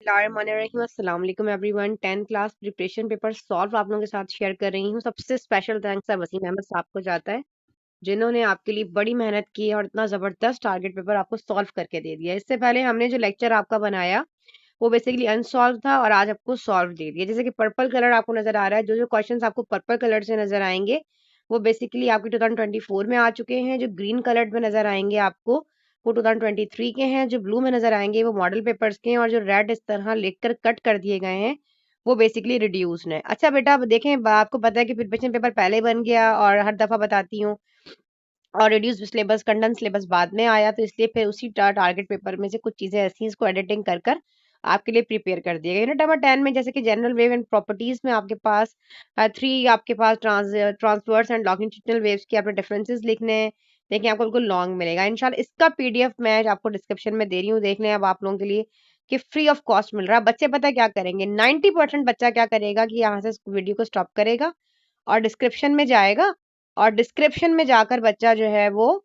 अस्सलाम वालेकुम everyone. 10th class preparation paper solve आप लोगों के साथ शेयर कर रही हूँ। सबसे स्पेशल थैंक्स है वसीम अहमद साहब को जाता है, जिन्होंने आपके लिए बड़ी मेहनत की और इतना जबरदस्त टारगेट पेपर आपको सॉल्व करके दे दिया। इससे पहले हमने जो लेक्चर आपका बनाया वो बेसिकली अनसॉल्व था और आज आपको सॉल्व दे दिया। जैसे कि पर्पल कलर आपको नजर आ रहा है, जो जो क्वेश्चंस आपको पर्पल कलर से नजर आएंगे वो बेसिकली आपके 2024 में आ चुके हैं। जो ग्रीन कलर में नजर आएंगे आपको वो 2023 के हैं। जो ब्लू में नजर आएंगे वो मॉडल पेपर्स के हैं और जो रेड इस तरह लिखकर कट कर दिए गए हैं वो बेसिकली रिड्यूस्ड है। अच्छा बेटा, अब देखें, आपको पता है कि प्रिपरेशन पेपर पहले बन गया और हर दफा बताती हूँ, और रिड्यूस सिलेबस कंडेंस सिलेबस बाद में आया, तो इसलिए फिर उसी टारगेट पेपर में से कुछ चीजें ऐसी हैं, इसको एडिटिंग कर कर आपके लिए प्रिपेयर कर दिया गया। यूनिट नंबर 10 में जैसे कि जनरल वेव एंड प्रॉपर्टीज में आपके पास 3 आपके पास ट्रांसवर्स एंड लॉन्गिट्यूडिनल वेव्स के आपने डिफरेंसेस लिखने हैं। देखिए आपको बिल्कुल लॉन्ग मिलेगा इंशाल्लाह। इसका पीडीएफ मैं आपको डिस्क्रिप्शन में दे रही हूँ, देख लें अब आप लोगों के लिए कि फ्री ऑफ कॉस्ट मिल रहा है। बच्चे पता है क्या करेंगे, 90% बच्चा क्या करेगा कि यहाँ से वीडियो को स्टॉप करेगा और डिस्क्रिप्शन में जाएगा, और डिस्क्रिप्शन में जाकर बच्चा जो है वो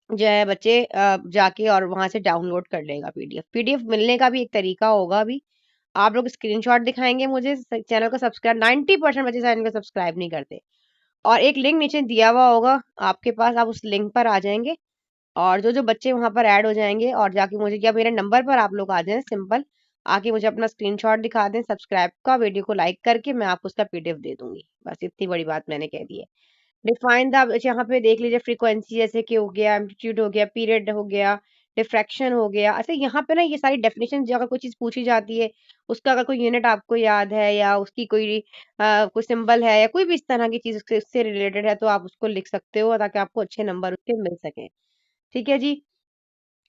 जो है बच्चे जाके और वहां से डाउनलोड कर लेगा पीडीएफ। पीडीएफ मिलने का भी एक तरीका होगा भी, आप लोग स्क्रीनशॉट दिखाएंगे मुझे, चैनल को सब्सक्राइब, 90% बच्चे चैनल को सब्सक्राइब नहीं करते, और एक लिंक नीचे दिया हुआ होगा आपके पास, आप उस लिंक पर आ जाएंगे और जो जो बच्चे वहां पर ऐड हो जाएंगे और जाके मुझे, या मेरे नंबर पर आप लोग आ जाएं, सिंपल आके मुझे अपना स्क्रीनशॉट दिखा दें सब्सक्राइब का, वीडियो को लाइक करके मैं आपको उसका पीडीएफ दे दूंगी। बस इतनी बड़ी बात मैंने कह दी है। डिफाइन द, यहाँ पे देख लीजिए फ्रीक्वेंसी जैसे कि हो गया, एम्पलीट्यूड हो गया, पीरियड हो गया, डिफ्रैक्शन हो गया। अच्छा, यहाँ पे ना ये सारी डेफिनेशन, अगर कोई चीज पूछी जाती है उसका अगर कोई यूनिट आपको याद है या उसकी कोई सिंबल है या कोई भी इस तरह की चीज उससे रिलेटेड है तो आप उसको लिख सकते हो ताकि आपको अच्छे नंबर उसके मिल सके। ठीक है जी।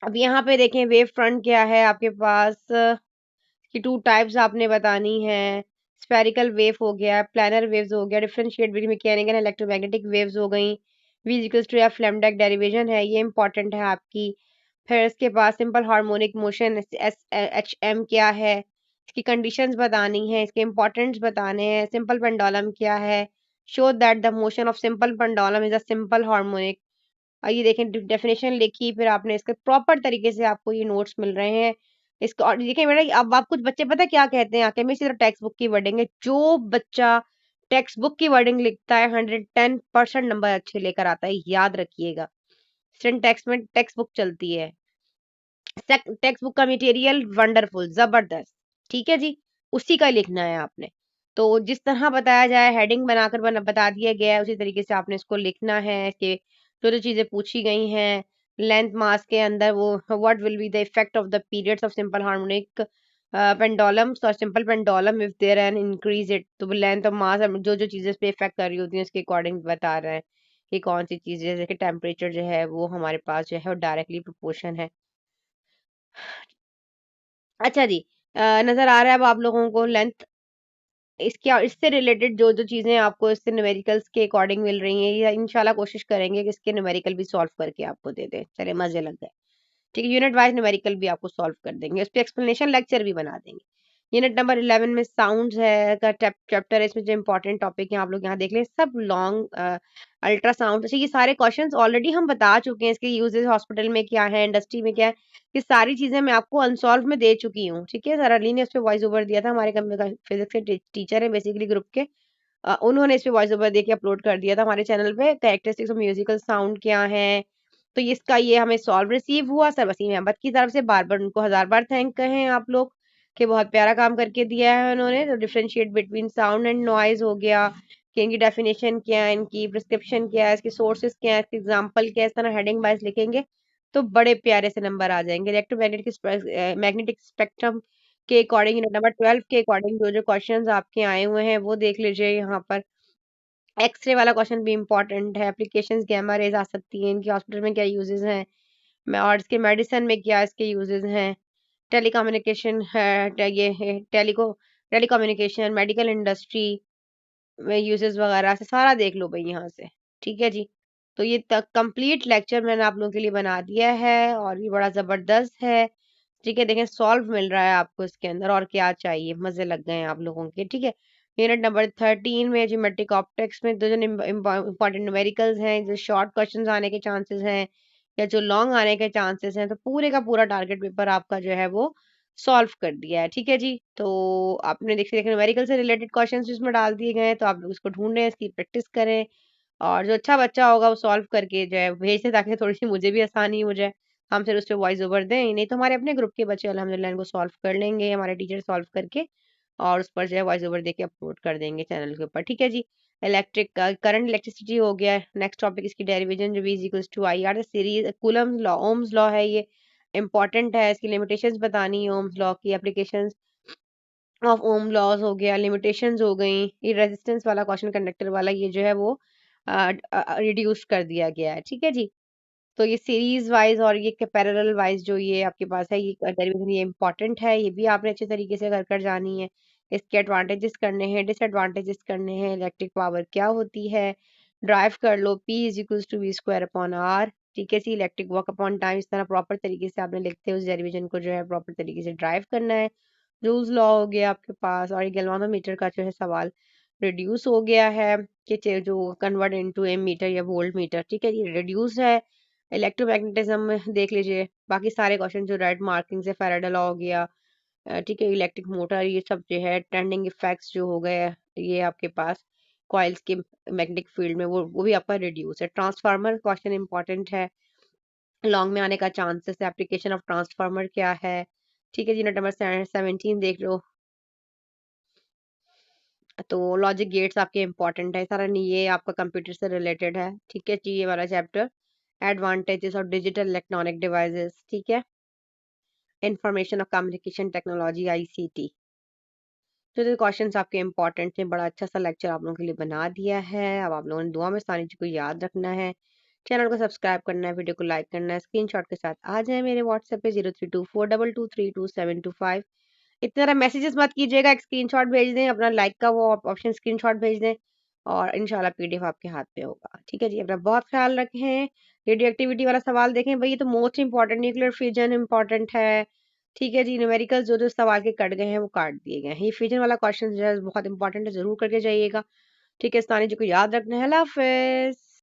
अब यहाँ पे देखें वेव फ्रंट क्या है आपके पास, कि 2 टाइप्स आपने बतानी है। स्फेरिकल वेव हो गया, प्लैनर वेव्स हो गया, differentiate between mechanical and electromagnetic waves हो गई। v equals to F lambda derivation है, ये इंपॉर्टेंट है आपकी। फिर इसके बाद simple harmonic motion S H M क्या है, इसकी कंडीशंस बतानी है, इसके इंपॉर्टेंट्स बताने हैं। सिंपल पेंडुलम क्या है, show that the motion of simple pendulum is a simple harmonic. ये देखें डेफिनेशन लिखी, फिर आपने इसके प्रॉपर तरीके से आपको ये नोट्स मिल रहे हैं। इसको और देखिए बेटा, अब आप कुछ बच्चे पता है क्या कहते हैं आके, मैं इसी तरह टेक्स्ट बुक की वर्डिंग है, जो बच्चा टेक्स्ट बुक की वर्डिंग लिखता है 110% नंबर अच्छे लेकर आता है, याद रखिएगा। टेक्स्ट में टेक्स्ट बुक चलती है, टेक्स्ट बुक का मटेरियल वंडरफुल जबरदस्त, ठीक है जी, उसी का लिखना है आपने। तो जिस तरह बताया जाए हेडिंग बनाकर बता दिया गया है उसी तरीके से आपने इसको लिखना है। कि जो जो चीजें पूछी गई हैं लेंथ मास के अंदर, वो what will be the effect of the periods of simple harmonic pendulums और simple pendulum if there an increase it, तो लेंथ ऑफ मास जो जो चीजें इस पे इफेक्ट कर रही होती हैं उसके अकॉर्डिंग बता रहे हैं कि कौन सी चीज, जैसे कि टेम्परेचर जो है वो हमारे पास जो है वो डायरेक्टली प्रोपोर्शन है। अच्छा जी, नजर आ रहा है अब आप लोगों को लेंथ, इसके इससे रिलेटेड जो जो चीजें आपको इससे न्यूमेरिकल्स के अकॉर्डिंग मिल रही हैं, ये इंशाल्लाह कोशिश करेंगे कि इसके न्यूमेरिकल भी सॉल्व करके आपको दे दें। चले मजे लग गए। ठीक है, यूनिट वाइज न्यूमेरिकल भी आपको सॉल्व कर देंगे, उस पर एक्सप्लेनेशन लेक्चर भी बना देंगे। यूनिट नंबर 11 में साउंड्स है का चैप्टर है, इसमें जो इंपॉर्टेंट टॉपिक है आप लोग यहाँ देख लें, सब लॉन्ग अल्ट्रासाउंड। अच्छा, ये सारे क्वेश्चंस ऑलरेडी हम बता चुके हैं, इसके यूजेस हॉस्पिटल में क्या है, इंडस्ट्री में क्या है, ये सारी चीजें मैं आपको अनसॉल्व में दे चुकी हूँ। ठीक है, सर अली ने इस पे वॉइस ओवर दिया था, हमारे फिजिक्स के टीचर है बेसिकली ग्रुप के, उन्होंने इस पे वॉइस ओवर दे के अपलोड कर दिया था हमारे चैनल पे। कैरेक्टरिस्टिक्स ऑफ म्यूजिकल साउंड क्या है, तो इसका ये हमें सॉल्व रिसीव हुआ सर वसीम अहमद की तरफ से, बार बार उनको हजार बार थैंक कहें आप लोग कि बहुत प्यारा काम करके दिया है उन्होंने। तो differentiate between sound and noise हो गया, कि इनकी डेफिनेशन क्या है, इनकी प्रिस्क्रिप्शन क्या है, इसके सोर्सेज क्या है, इसके एग्जाम्पल क्या है, इस तरह हेडिंग वाइज लिखेंगे तो बड़े प्यारे से नंबर आ जाएंगे। इलेक्ट्रोमैग्नेटिक मैग्नेटिक स्पेक्ट्रम के अकॉर्डिंग, नंबर 12 के अकॉर्डिंग जो जो क्वेश्चंस आपके आए हुए हैं वो देख लीजिए यहाँ पर। एक्सरे वाला क्वेश्चन भी इंपॉर्टेंट है, एप्लीकेशंस गैमा रेज आ सकती हैं, इनकी हॉस्पिटल में क्या यूजेस हैं, और इसके मेडिसिन में क्या इसके यूजेस हैं, टेलीकम्युनिकेशन है, टेलीकम्युनिकेशन, मेडिकल इंडस्ट्री में यूजेस वगैरह से सारा देख लो भाई यहाँ से। ठीक है जी, तो ये तक कंप्लीट लेक्चर मैंने आप लोगों के लिए बना दिया है और ये बड़ा जबरदस्त है। ठीक है, देखें सॉल्व मिल रहा है आपको इसके अंदर, और क्या चाहिए, मजे लग गए हैं आप लोगों के। ठीक है, यूनिट नंबर 13 में ज्योमेट्रिक ऑप्टिक्स में जो जो इंपॉर्टेंट न्यूमेरिकल्स हैं, जो शॉर्ट क्वेश्चंस आने के चांसेस हैं या जो लॉन्ग आने के चांसेस हैं, तो पूरे का पूरा टारगेट पेपर आपका जो है वो सॉल्व कर दिया है। ठीक है जी, तो आपने देखिए न्यूमेरिकल से रिलेटेड क्वेश्चंस इसमें डाल दिए गए हैं, तो आप लोग इसको ढूंढें, इसकी प्रैक्टिस करें, और जो अच्छा बच्चा होगा वो सॉल्व करके जो है भेज दे, ताकि थोड़ी सी मुझे भी आसानी हो जाए, हम फिर उस पर वॉइस ओवर दें। नहीं तो हमारे अपने ग्रुप के बच्चे अल्हम्दुलिल्लाह इनको सॉल्व कर लेंगे, हमारे टीचर सॉल्व करके और उस पर जो है वॉइस ओवर देके अपलोड कर देंगे चैनल के ऊपर। ठीक है जी। इलेक्ट्रिक करंट इलेक्ट्रिसिटी हो गया। नेक्स्ट टॉपिक इसकी डेरिवेशन, जो V is equals to I R series coulomb law, Ohm's law है ये, इंपॉर्टेंट है, इसकी लिमिटेशंस बतानी है, ओम्स लॉ की एप्लीकेशंस ऑफ ओम लॉज हो गया, लिमिटेशंस हो गई, ये रेजिस्टेंस वाला क्वेश्चन कंडक्टर वाला ये जो है वो रिड्यूस कर दिया गया है। ठीक है जी। तो ये सीरीज वाइज और ये पैरेलल वाइज जो ये आपके पास है, ये डेरिवेशन ये इंपॉर्टेंट है, ये भी आपने अच्छे तरीके से कर कर जानी है। इसके एडवांटेजेस करने हैं, डिसएडवांटेजेस करने हैं, इलेक्ट्रिक पावर क्या होती है, ड्राइव कर लो, P is equals to V square upon R. ठीक है जी। इलेक्ट्रिक वर्क अपॉन टाइम, इस तरह प्रॉपर तरीके से आपने लिखते हैं उस डेरिवेशन को जो है प्रॉपर तरीके से ड्राइव करना है। रूल्स लॉ हो गया आपके पास, और गैल्वानोमीटर का जो है सवाल रिड्यूस हो गया है कि जो कन्वर्ट इनटू एम मीटर या वोल्ट मीटर। ठीक है, ये रिड्यूस है। इलेक्ट्रोमैग्नेटिज्म में देख लीजिए, बाकी सारे क्वेश्चन जो रेड मार्किंग से फैराडे लॉ हो गया, ठीक है, इलेक्ट्रिक मोटर, ये सब जो है ट्रेंडिंग इफेक्ट्स जो हो गए, ये आपके पास कॉइल्स के मैग्नेटिक फील्ड में वो भी आपका रिड्यूस है। ट्रांसफार्मर क्वेश्चन इंपॉर्टेंट है, लॉन्ग में आने का चांसेस है, एप्लीकेशन ऑफ ट्रांसफार्मर क्या है। ठीक है जी। नंबर 17 देख लो, तो लॉजिक गेट्स आपके इंपॉर्टेंट है सारा, नहीं ये आपका कंप्यूटर से रिलेटेड है। ठीक है जी, ये वाला chapter. Advantages of digital electronic devices, ठीक है, इंफॉर्मेशन और कम्युनिकेशन टेक्नोलॉजी ICT। तो जो क्वेश्चंस आपके इंपॉर्टेंट थे, बड़ा अच्छा सा लेक्चर आप लोगों के लिए बना दिया है। अब आप लोगों ने दुआ में सारी चीज़ को याद रखना है, चैनल को सब्सक्राइब करना है, वीडियो को लाइक करना है, स्क्रीनशॉट के साथ आ जाए मेरे व्हाट्सएप पे 032422322725। इतने सारा मैसेजेस मत कीजिएगा, एक स्क्रीनशॉट भेज दें, अपना लाइक का वो ऑप्शन स्क्रीनशॉट भेज दें, और इंशाल्लाह PDF आपके हाथ पे होगा। ठीक है जी, अपना बहुत ख्याल रखें। रेडियो एक्टिविटी वाला सवाल देखें भाई, ये तो most important, nuclear fusion important है। ठीक है जी। न्यूमेरिकल जो जो सवाल के कट गए हैं वो काट दिए गए हैं। ये फ्यूजन वाला क्वेश्चन जो है बहुत इंपॉर्टेंट है, जरूर करके जाइएगा। ठीक है, स्थानीय जी को याद रखना है। अल्लाह हाफिज।